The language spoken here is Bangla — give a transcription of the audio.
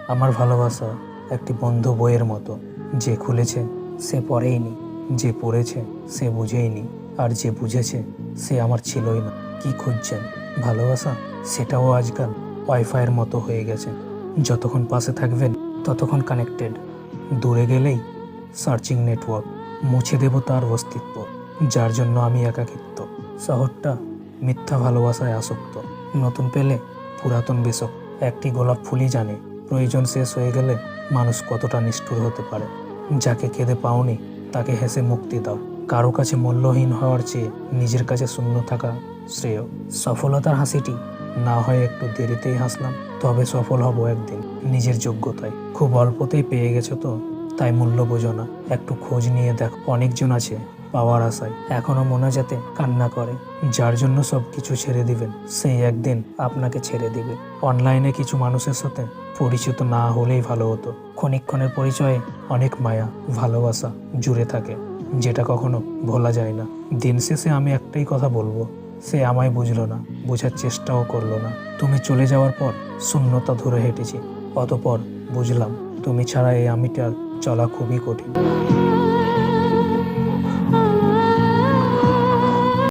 আমার ভালোবাসা একটি বন্ধ বইয়ের মতো, যে খুলেছে সে পড়েইনি, যে পড়েছে সে বুঝেইনি, আর যে বুঝেছে সে আমার ছিলই না। কি খুঁজছেন? ভালোবাসা? সেটাও আজকাল ওয়াইফাইয়ের মতো হয়ে গেছে। যতক্ষণ পাশে থাকবেন ততক্ষণ কানেক্টেড, দূরে গেলেই সার্চিং নেটওয়ার্ক। মুছে দেব তার অস্তিত্ব, যার জন্য আমি একাকিত্ব। শহরটা মিথ্যা ভালোবাসায় আসক্ত, নতুন পেলে পুরাতন বেশক। একটি গোলাপ ফুলই জানে প্রয়োজন শেষ হয়ে গেলে মানুষ কতটা নিষ্ঠুর হতে পারে। যাকে কেঁদে পাওনি তাকে হেসে মুক্তি দাও। কারো কাছে মূল্যহীন হওয়ার চেয়ে নিজের কাছে শূন্য থাকা শ্রেয়। সফলতার হাসিটি না হয় একটু দেরিতেই হাসলাম, তবে সফল হব একদিন নিজের যোগ্যতায়। খুব অল্পতেই পেয়ে গেছো তো তাই মূল্য বোঝো না। একটু খোঁজ নিয়ে দেখো, অনেকজন আছে পাওয়ার আশায় এখনো মোনাজাতে কান্না করে। যার জন্য সব কিছু ছেড়ে দিবেন সেই একদিন আপনাকে ছেড়ে দিবে। অনলাইনে কিছু মানুষের সাথে পরিচিত না হলেই ভালো হতো। ক্ষণিকক্ষণের পরিচয়ে অনেক মায়া ভালোবাসা জুড়ে থাকে, যেটা কখনো ভোলা যায় না। দিন শেষে আমি একটাই কথা বলবো, সে আমায় বুঝলো না, বোঝার চেষ্টাও করলো না। তুমি চলে যাওয়ার পর শূন্যতা ধরে হেঁটেছি, অতপর বুঝলাম তুমি ছাড়া এই আমিটার চলা খুবই কঠিন।